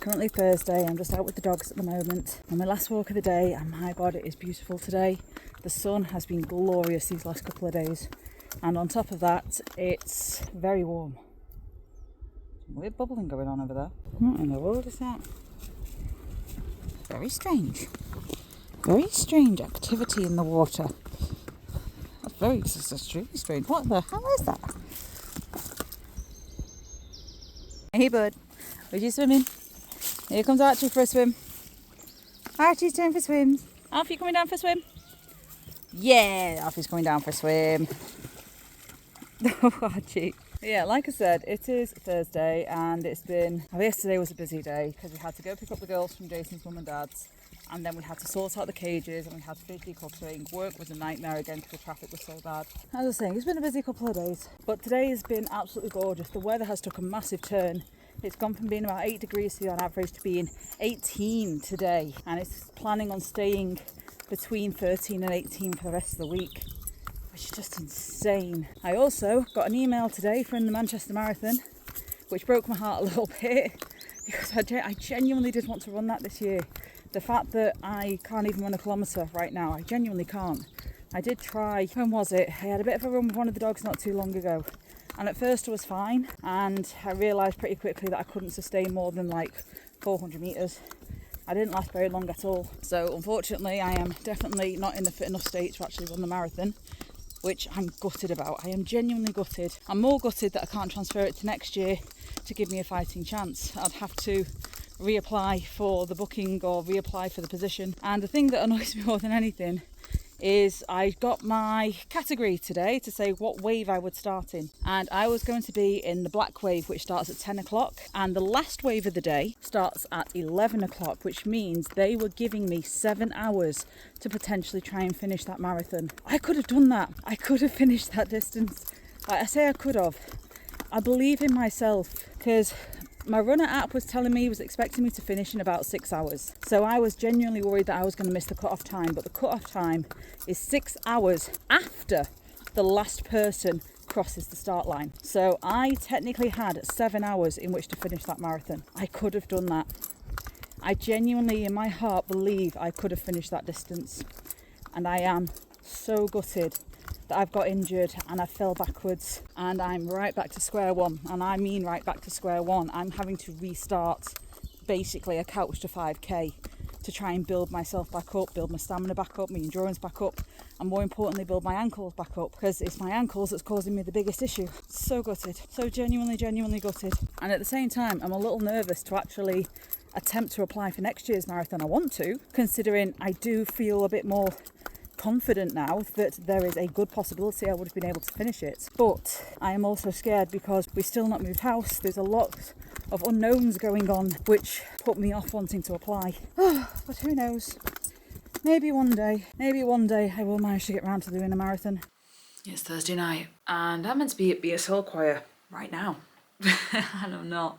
currently Thursday. I'm just out with the dogs at the moment on my last walk of the day, and my God, it is beautiful today. The sun has been glorious these last couple of days, and on top of that, it's very warm. Some weird bubbling going on over there. What in the world is that? Very strange. Very strange activity in the water. That's extremely strange. What the hell is that? Hey bud, are you swimming? Here comes Archie for a swim. Archie's down for swims. Alfie coming down for a swim? Yeah, Alfie's coming down for a swim. Oh, Archie. Yeah, like I said, it is Thursday and yesterday was a busy day because we had to go pick up the girls from Jason's mum and dad's, and then we had to sort out the cages and we had to finish decluttering. Work was a nightmare again because the traffic was so bad. As I was saying, it's been a busy couple of days, but today has been absolutely gorgeous. The weather has took a massive turn. It's gone from being about 8 degrees on average to being 18 today, and it's planning on staying between 13 and 18 for the rest of the week, which is just insane. I also got an email today from the Manchester Marathon, which broke my heart a little bit because I genuinely did want to run that this year. The fact that I can't even run a kilometre right now, I genuinely can't. I did try, when was it? I had a bit of a run with one of the dogs not too long ago, and at first I was fine, and I realised pretty quickly that I couldn't sustain more than like 400 metres. I didn't last very long at all. So unfortunately I am definitely not in the fit enough state to actually run the marathon, which I'm gutted about. I am genuinely gutted. I'm more gutted that I can't transfer it to next year to give me a fighting chance. I'd have to reapply for the booking or reapply for the position. And the thing that annoys me more than anything is I got my category today to say what wave I would start in, and I was going to be in the black wave, which starts at 10 o'clock, and the last wave of the day starts at 11 o'clock, which means they were giving me 7 hours to potentially try and finish that marathon. I could have done that. I could have finished that distance. Like I say, I could have. I believe in myself because my runner app was expecting me to finish in about 6 hours. So I was genuinely worried that I was going to miss the cut-off time, but the cut-off time is 6 hours after the last person crosses the start line. So I technically had 7 hours in which to finish that marathon. I could have done that. I genuinely, in my heart, believe I could have finished that distance. And I am so gutted that I've got injured and I fell backwards and I'm right back to square one. And I mean right back to square one. I'm having to restart basically a couch to 5k to try and build myself back up, build my stamina back up, my endurance back up, and more importantly build my ankles back up, because it's my ankles that's causing me the biggest issue. So gutted, so genuinely gutted. And at the same time I'm a little nervous to actually attempt to apply for next year's marathon. I want to, considering I do feel a bit more confident now that there is a good possibility I would have been able to finish it. But I am also scared because we've still not moved house. There's a lot of unknowns going on which put me off wanting to apply. But who knows? Maybe one day I will manage to get round to doing a marathon. It's Thursday night and I'm meant to be at BSL choir right now. And I'm not.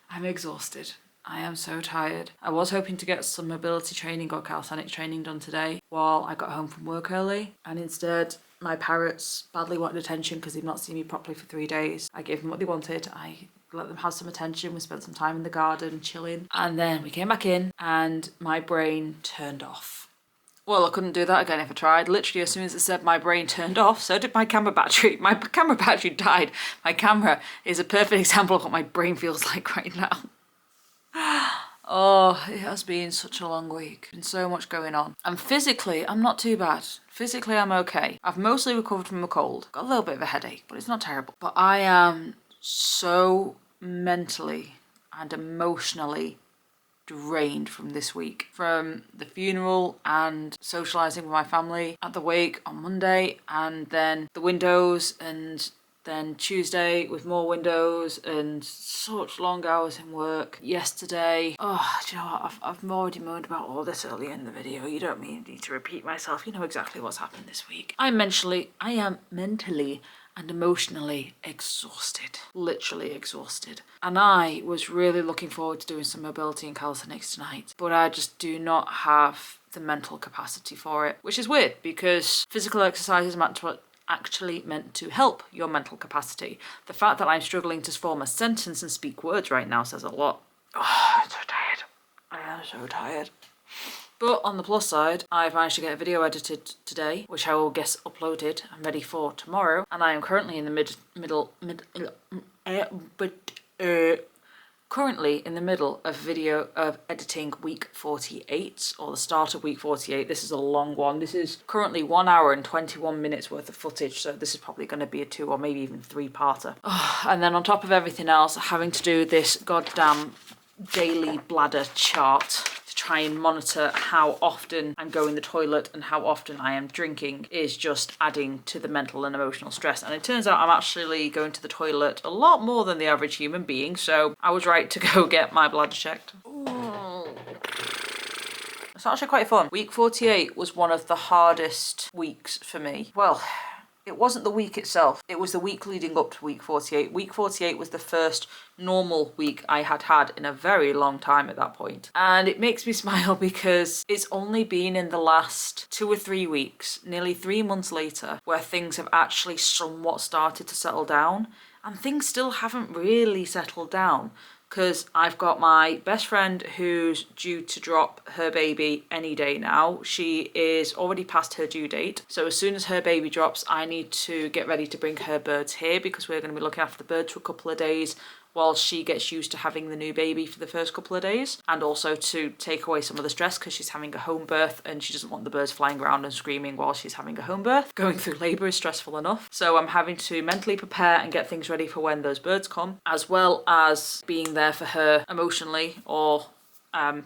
I'm exhausted. I am so tired. I was hoping to get some mobility training or calisthenics training done today while I got home from work early, and instead my parrots badly wanted attention because they've not seen me properly for 3 days. I gave them what they wanted. I let them have some attention. We spent some time in the garden chilling, and then we came back in and my brain turned off. Well, I couldn't do that again if I tried. Literally as soon as it said my brain turned off, so did my camera battery. My camera battery died. My camera is a perfect example of what my brain feels like right now. Oh, it has been such a long week. Been so much going on. And physically, I'm not too bad. Physically, I'm okay. I've mostly recovered from a cold. Got a little bit of a headache, but it's not terrible. But I am so mentally and emotionally drained from this week. From the funeral and socialising with my family at the wake on Monday, and then the windows, and then Tuesday with more windows and such long hours in work. Yesterday, do you know what? I've already moaned about all this earlier in the video. You don't need to repeat myself. You know exactly what's happened this week. I am mentally and emotionally exhausted. Literally exhausted. And I was really looking forward to doing some mobility and calisthenics tonight, but I just do not have the mental capacity for it, which is weird because physical exercise is actually meant to help your mental capacity. The fact that I'm struggling to form a sentence and speak words right now says a lot. Oh, I'm so tired. so tired. But on the plus side, I've managed to get a video edited today, which I will get uploaded and ready for tomorrow. And I am currently in the currently in the middle of video of editing week 48, or the start of week 48. This is a long one. This is currently 1 hour and 21 minutes worth of footage, so this is probably going to be a 2 or maybe even 3-parter. Oh, and then on top of everything else, having to do this goddamn daily bladder chart to try and monitor how often I'm going the toilet and how often I am drinking is just adding to the mental and emotional stress. And it turns out I'm actually going to the toilet a lot more than the average human being, so I was right to go get my bladder checked. It's actually quite fun. Week 48 was one of the hardest weeks for me. Well, it wasn't the week itself, it was the week leading up to week 48. Week 48 was the first normal week I had had in a very long time at that point. And it makes me smile because it's only been in the last 2 or 3 weeks, nearly 3 months later, where things have actually somewhat started to settle down. And things still haven't really settled down, because I've got my best friend who's due to drop her baby any day now. She is already past her due date. So as soon as her baby drops, I need to get ready to bring her birds here, because we're going to be looking after the birds for a couple of days while she gets used to having the new baby for the first couple of days, and also to take away some of the stress because she's having a home birth and she doesn't want the birds flying around and screaming while she's having a home birth. Going through labour is stressful enough, so I'm having to mentally prepare and get things ready for when those birds come, as well as being there for her emotionally or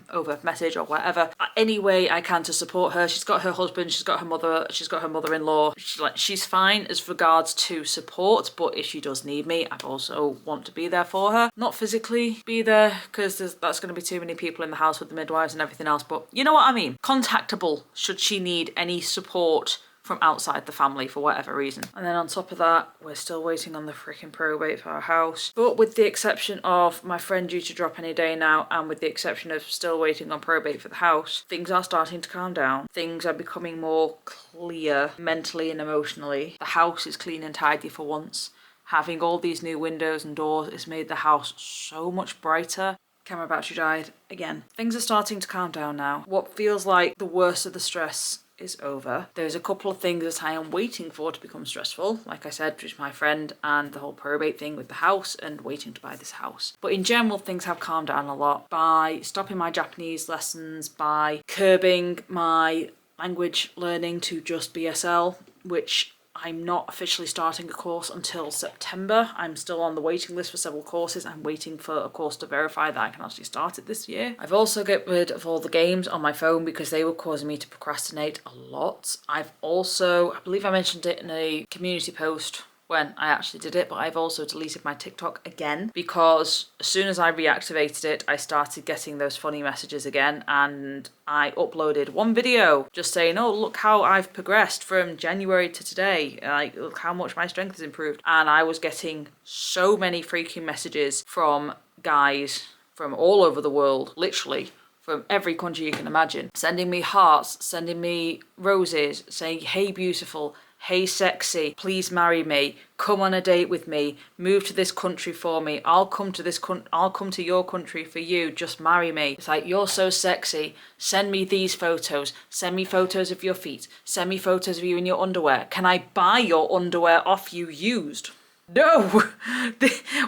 over message or whatever, any way I can to support her. She's got her husband, she's got her mother, she's got her mother-in-law. She's fine as regards to support, but if she does need me, I also want to be there for her. Not physically be there, because that's going to be too many people in the house with the midwives and everything else, but you know what I mean. Contactable should she need any support from outside the family for whatever reason. And then on top of that, we're still waiting on the freaking probate for our house. But with the exception of my friend due to drop any day now, and with the exception of still waiting on probate for the house, things are starting to calm down. Things are becoming more clear mentally and emotionally. The house is clean and tidy for once. Having all these new windows and doors has made the house so much brighter. Camera battery died again. Things are starting to calm down now. What feels like the worst of the stress is over. There's a couple of things that I am waiting for to become stressful, like I said, which is my friend and the whole probate thing with the house and waiting to buy this house. But in general, things have calmed down a lot by stopping my Japanese lessons, by curbing my language learning to just BSL, which I'm not officially starting a course until September. I'm still on the waiting list for several courses. I'm waiting for a course to verify that I can actually start it this year. I've also got rid of all the games on my phone because they were causing me to procrastinate a lot. I've also, I believe I mentioned it in a community post when I actually did it, but I've also deleted my TikTok again, because as soon as I reactivated it, I started getting those funny messages again, and I uploaded one video just saying, oh, look how I've progressed from January to today, like, look how much my strength has improved. And I was getting so many freaking messages from guys from all over the world, literally from every country you can imagine, sending me hearts, sending me roses, saying, hey beautiful, hey sexy, please marry me, come on a date with me, move to this country for me, I'll come to your country for you, just marry me. It's like, you're so sexy, send me these photos, send me photos of your feet, send me photos of you in your underwear, can I buy your underwear off you used? No!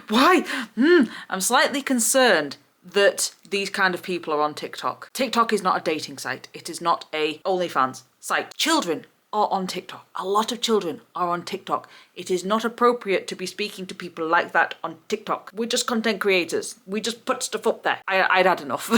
Why? I'm slightly concerned that these kind of people are on TikTok. TikTok is not a dating site, it is not a OnlyFans site. Children are on TikTok. A lot of children are on TikTok. It is not appropriate to be speaking to people like that on TikTok. We're just content creators. We just put stuff up there. I'd had enough.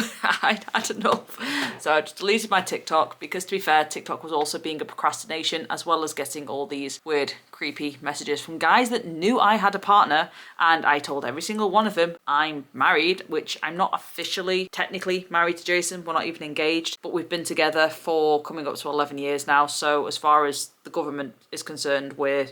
I'd had enough. So I just deleted my TikTok because, to be fair, TikTok was also being a procrastination, as well as getting all these weird, creepy messages from guys that knew I had a partner, and I told every single one of them I'm married, which I'm not officially, technically married to Jason. We're not even engaged, but we've been together for coming up to 11 years now. So as far as the government is concerned, we're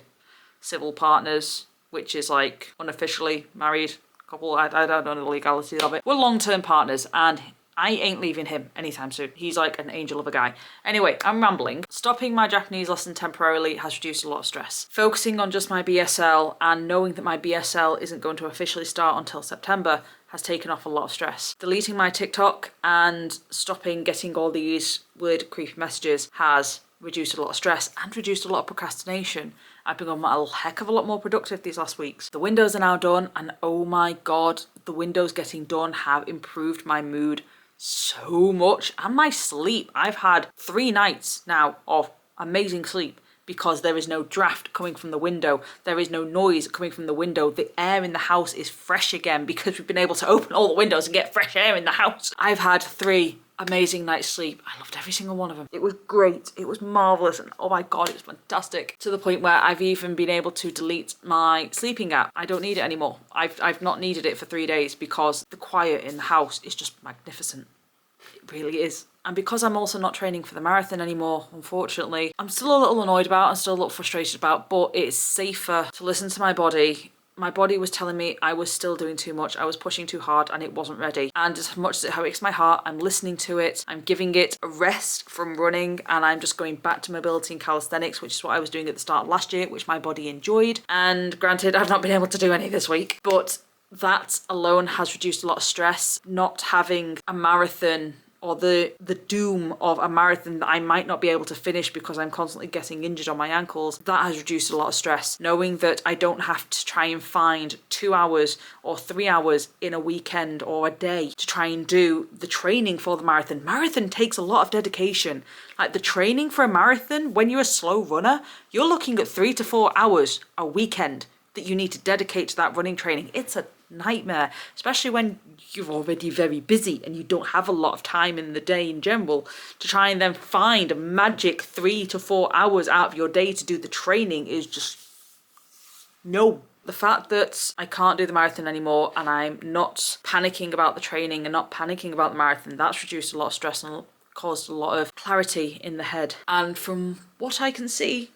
civil partners, which is like unofficially married couple. I don't know the legalities of it. We're long-term partners, and I ain't leaving him anytime soon. He's like an angel of a guy. Anyway, I'm rambling. Stopping my Japanese lesson temporarily has reduced a lot of stress. Focusing on just my BSL and knowing that my BSL isn't going to officially start until September has taken off a lot of stress. Deleting my TikTok and stopping getting all these weird creepy messages has reduced a lot of stress and reduced a lot of procrastination. I've become a heck of a lot more productive these last weeks. The windows are now done, and oh my god, the windows getting done have improved my mood so much, and my sleep. I've had 3 nights now of amazing sleep because there is no draft coming from the window. There is no noise coming from the window. The air in the house is fresh again because we've been able to open all the windows and get fresh air in the house. I've had 3 amazing night's sleep. I loved every single one of them. It was great. It was marvelous. And oh my god, it was fantastic. To the point where I've even been able to delete my sleeping app. I don't need it anymore. I've not needed it for 3 days because the quiet in the house is just magnificent. It really is. And because I'm also not training for the marathon anymore, unfortunately, I'm still a little annoyed about, I'm still a little frustrated about, but it's safer to listen to my body. My body was telling me I was still doing too much, I was pushing too hard and it wasn't ready. And as much as it breaks my heart, I'm listening to it, I'm giving it a rest from running, and I'm just going back to mobility and calisthenics, which is what I was doing at the start of last year, which my body enjoyed. And granted, I've not been able to do any this week, but that alone has reduced a lot of stress. Not having a marathon or the doom of a marathon that I might not be able to finish because I'm constantly getting injured on my ankles, that has reduced a lot of stress. Knowing that I don't have to try and find 2 hours or 3 hours in a weekend or a day to try and do the training for the marathon. Marathon takes a lot of dedication. Like the training for a marathon, when you're a slow runner, you're looking at 3 to 4 hours a weekend that you need to dedicate to that running training. It's a nightmare, especially when you're already very busy and you don't have a lot of time in the day in general to try and then find a magic 3 to 4 hours out of your day to do the training is just no. The fact that I can't do the marathon anymore and I'm not panicking about the training and not panicking about the marathon, that's reduced a lot of stress and caused a lot of clarity in the head. And from what I can see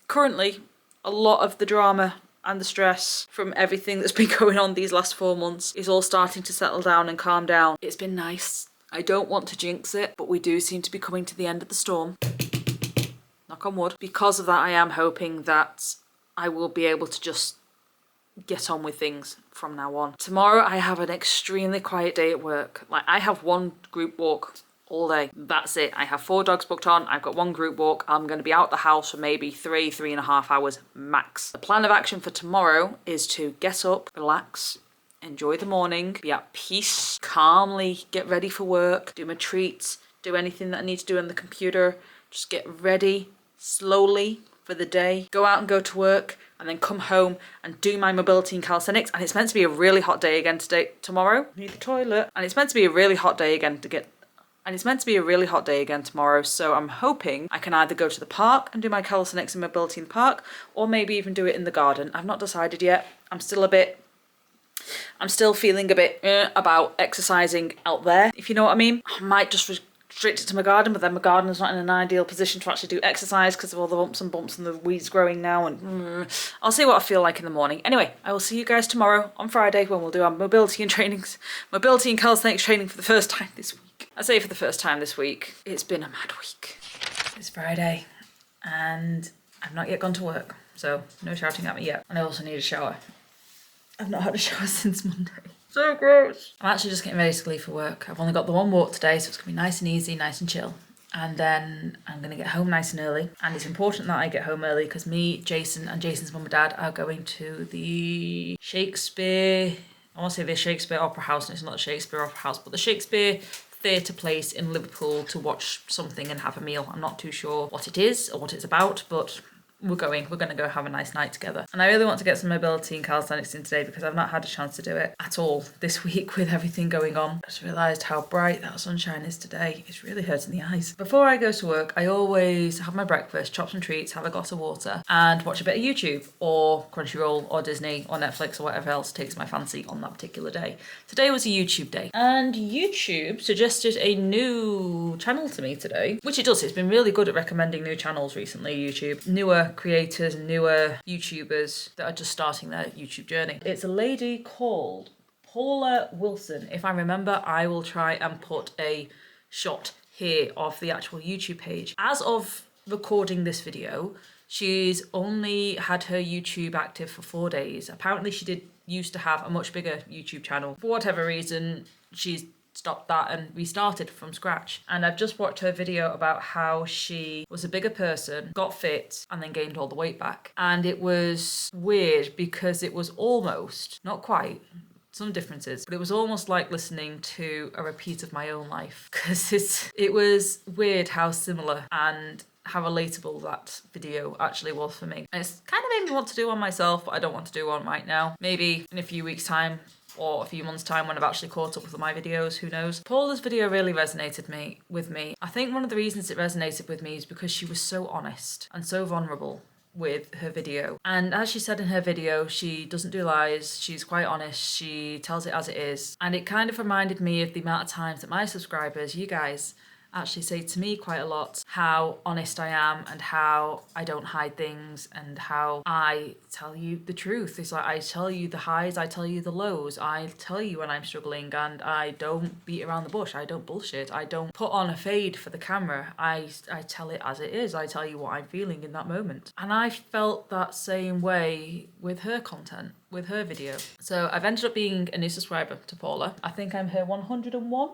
currently, a lot of the drama and the stress from everything that's been going on these last 4 months is all starting to settle down and calm down. It's been nice. I don't want to jinx it, but we do seem to be coming to the end of the storm. Knock on wood. Because of that, I am hoping that I will be able to just get on with things from now on. Tomorrow, I have an extremely quiet day at work. Like, I have one group walk all day. That's it. I have 4 dogs booked on. I've got 1 group walk. I'm going to be out the house for maybe 3.5 hours max. The plan of action for tomorrow is to get up, relax, enjoy the morning, be at peace, calmly get ready for work, do my treats, do anything that I need to do on the computer, just get ready slowly for the day, go out and go to work, and then come home and do my mobility and calisthenics. And it's meant to be a really hot day again tomorrow. Need the toilet. And it's meant to be a really hot day again tomorrow, so I'm hoping I can either go to the park and do my calisthenics and mobility in the park, or maybe even do it in the garden. I've not decided yet. I'm still feeling a bit about exercising out there, if you know what I mean. I might just restrict it to my garden, but then my garden's not in an ideal position to actually do exercise because of all the bumps and the weeds growing now, and I'll see what I feel like in the morning. Anyway, I will see you guys tomorrow on Friday when we'll do our mobility and calisthenics training for the first time this week. I say for the first time this week. It's been a mad week. It's Friday and I've not yet gone to work, so no shouting at me yet. And I also need a shower. I've not had a shower since Monday. So gross. I'm actually just getting ready to leave for work. I've only got the 1 walk today, so it's gonna be nice and easy, nice and chill. And then I'm gonna get home nice and early. And it's important that I get home early because me, Jason, and Jason's mum and dad are going to the Shakespeare Opera House, and it's not the Shakespeare Opera House, but the Shakespeare theatre place in Liverpool to watch something and have a meal. I'm not too sure what it is or what it's about, but we're going to go have a nice night together. And I really want to get some mobility and calisthenics in today because I've not had a chance to do it at all this week with everything going on. I just realised how bright that sunshine is today. It's really hurting the eyes. Before I go to work, I always have my breakfast, chop some treats, have a glass of water, and watch a bit of YouTube or Crunchyroll or Disney or Netflix or whatever else takes my fancy on that particular day. Today was a YouTube day, and YouTube suggested a new channel to me today, which it does. It's been really good at recommending new channels recently, YouTube. Newer creators, newer YouTubers that are just starting their YouTube journey. It's a lady called Paula Wilson. If I remember, I will try and put a shot here of the actual YouTube page. As of recording this video, she's only had her YouTube active for 4 days. Apparently she used to have a much bigger YouTube channel. For whatever reason, she's stopped that and restarted from scratch. And I've just watched her video about how she was a bigger person, got fit, and then gained all the weight back. And it was weird because it was almost, not quite, some differences, but it was almost like listening to a repeat of my own life, because it was weird how similar and how relatable that video actually was for me. And it's kind of made me want to do one myself, but I don't want to do one right now. Maybe in a few weeks' time or a few months' time when I've actually caught up with my videos, who knows. Paula's video really resonated with me. I think one of the reasons it resonated with me is because she was so honest and so vulnerable with her video. And as she said in her video, she doesn't do lies, she's quite honest, she tells it as it is. And it kind of reminded me of the amount of times that my subscribers, you guys, actually say to me quite a lot how honest I am and how I don't hide things and how I tell you the truth. It's like I tell you the highs, I tell you the lows, I tell you when I'm struggling, and I don't beat around the bush, I don't bullshit, I don't put on a fade for the camera, I tell it as it is, I tell you what I'm feeling in that moment. And I felt that same way with her content, with her video. So I've ended up being a new subscriber to Paula. I think I'm her 101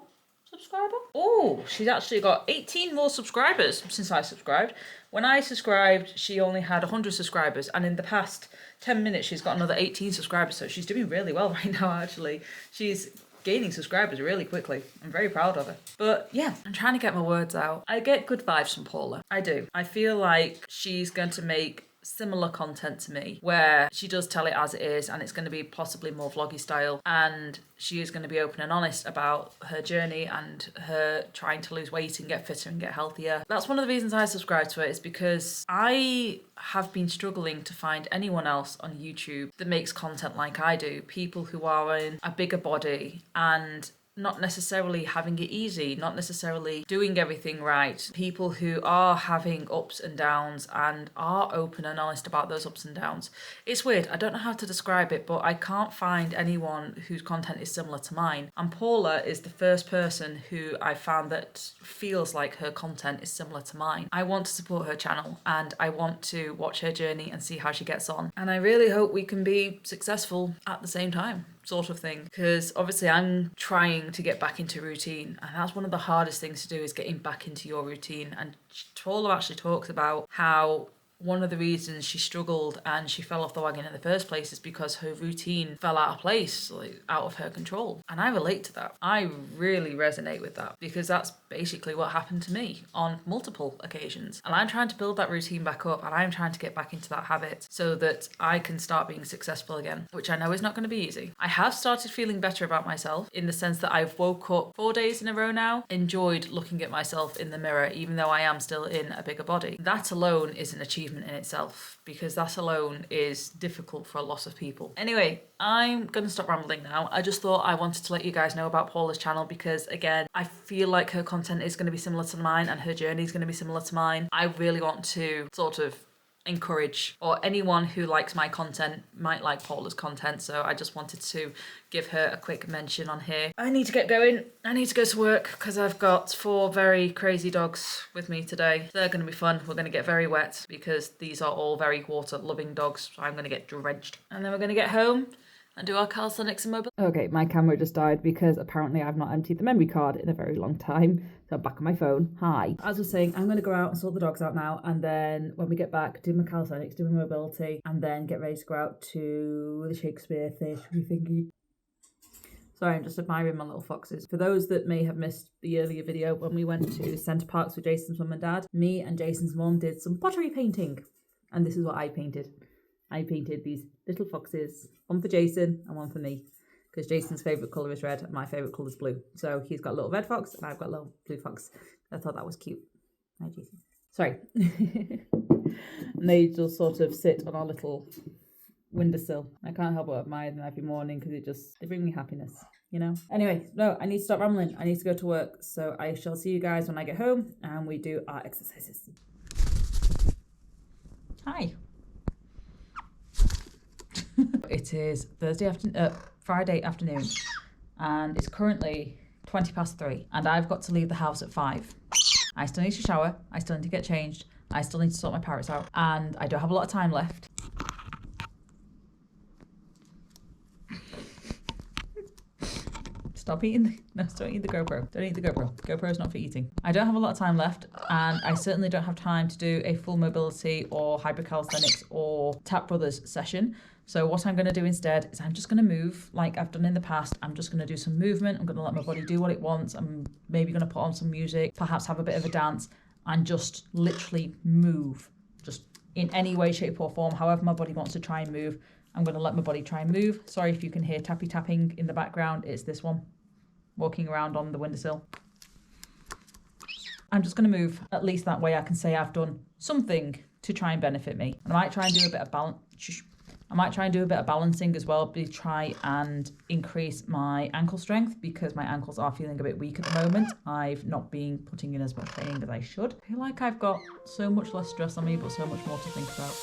subscriber. Oh, she's actually got 18 more subscribers since I subscribed. When I subscribed, she only had 100 subscribers, and in the past 10 minutes she's got another 18 subscribers, so she's doing really well right now. Actually, she's gaining subscribers really quickly. I'm very proud of her. But yeah, I'm trying to get my words out. I get good vibes from Paula. I do. I feel like she's going to make similar content to me, where she does tell it as it is, and it's going to be possibly more vloggy style, and she is going to be open and honest about her journey and her trying to lose weight and get fitter and get healthier. That's one of the reasons I subscribe to it, is because I have been struggling to find anyone else on YouTube that makes content like I do. People who are in a bigger body and not necessarily having it easy, not necessarily doing everything right. People who are having ups and downs and are open and honest about those ups and downs. It's weird, I don't know how to describe it, but I can't find anyone whose content is similar to mine. And Paula is the first person who I found that feels like her content is similar to mine. I want to support her channel and I want to watch her journey and see how she gets on. And I really hope we can be successful at the same time, sort of thing, because obviously I'm trying to get back into routine, and that's one of the hardest things to do, is getting back into your routine. And Paula actually talks about how one of the reasons she struggled and she fell off the wagon in the first place is because her routine fell out of place, like out of her control. And I relate to that. I really resonate with that, because that's basically what happened to me on multiple occasions. And I'm trying to build that routine back up, and I'm trying to get back into that habit so that I can start being successful again, which I know is not going to be easy. I have started feeling better about myself in the sense that I've woke up 4 days in a row now, enjoyed looking at myself in the mirror, even though I am still in a bigger body. That alone is an achievement in itself, because that alone is difficult for a lot of people. Anyway, I'm gonna stop rambling now. I just thought I wanted to let you guys know about Paula's channel, because again, I feel like her content is going to be similar to mine and her journey is going to be similar to mine. I really want to sort of encourage, or anyone who likes my content might like Paula's content, so I just wanted to give her a quick mention on here. I need to get going. I need to go to work because I've got 4 very crazy dogs with me today. They're going to be fun. We're going to get very wet because these are all very water loving dogs, so I'm going to get drenched, and then we're going to get home and do our calisthenics and mobile. Okay, my camera just died because apparently I've not emptied the memory card in a very long time. So I'm back on my phone. Hi. As I was saying, I'm going to go out and sort the dogs out now, and then when we get back, do my calisthenics, do my mobility, and then get ready to go out to the Shakespeare Theatre thingy. Sorry, I'm just admiring my little foxes. For those that may have missed the earlier video, when we went to Centre Parks with Jason's mum and dad, me and Jason's mum did some pottery painting, and this is what I painted. I painted these little foxes, one for Jason and one for me, because Jason's favourite colour is red and my favourite colour is blue. So he's got a little red fox and I've got a little blue fox. I thought that was cute. Hi, Jason. Sorry. And they just sort of sit on our little windowsill. I can't help but admire them every morning because they bring me happiness, you know? Anyway, no, I need to stop rambling. I need to go to work. So I shall see you guys when I get home and we do our exercises. Hi. It is Thursday afternoon. Friday afternoon, and it's currently 3:20, and I've got to leave the house at 5. I still need to shower, I still need to get changed, I still need to sort my parrots out, and I don't have a lot of time left. Stop eating don't eat the GoPro. Don't eat the GoPro. GoPro is not for eating. I don't have a lot of time left, and I certainly don't have time to do a full mobility or hybrid calisthenics or Tap Brothers session. So what I'm going to do instead is I'm just going to move like I've done in the past. I'm just going to do some movement. I'm going to let my body do what it wants. I'm maybe going to put on some music, perhaps have a bit of a dance, and just literally move. Just in any way, shape or form, however my body wants to try and move. I'm going to let my body try and move. Sorry if you can hear tappy tapping in the background. It's this one walking around on the windowsill. I'm just going to move. At least that way I can say I've done something to try and benefit me. And I might try and do a bit of balance. I might try and do a bit of balancing as well, to try and increase my ankle strength, because my ankles are feeling a bit weak at the moment. I've not been putting in as much training as I should. I feel like I've got so much less stress on me, but so much more to think about.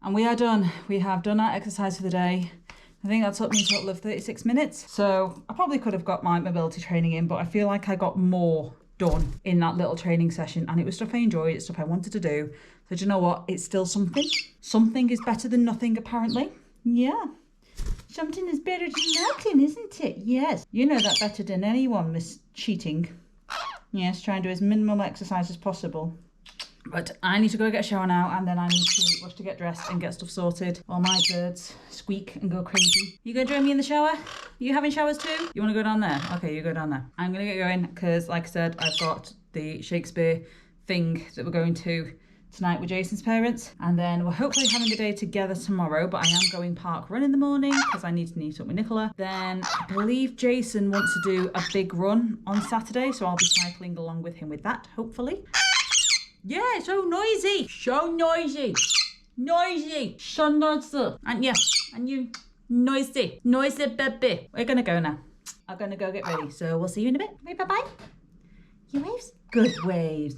And we are done. We have done our exercise for the day. I think that took me a total of 36 minutes. So I probably could have got my mobility training in, but I feel like I got more done in that little training session, and it was stuff I enjoyed, it's stuff I wanted to do. So do you know what? It's still something. Something is better than nothing, apparently. Yeah. Something is better than nothing, isn't it? Yes. You know that better than anyone, Miss Cheating. Yes, try and do as minimal exercise as possible. But I need to go get a shower now, and then I need to rush to get dressed and get stuff sorted while my birds squeak and go crazy. You gonna join me in the shower? You having showers too? You wanna go down there? Okay, you go down there. I'm gonna get going because, like I said, I've got the Shakespeare thing that we're going to tonight with Jason's parents, and then we're hopefully having a day together tomorrow, but I am going park run in the morning because I need to meet up with Nicola. Then I believe Jason wants to do a big run on Saturday, so I'll be cycling along with him with that, hopefully. Yeah, so noisy. So noisy. Noisy. So noisy. And yeah, and you noisy. Noisy baby. We're gonna go now. I'm gonna go get ready. So we'll see you in a bit. Okay, bye-bye. You waves? Good waves.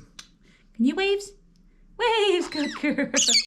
Can you waves? Waves, good girl.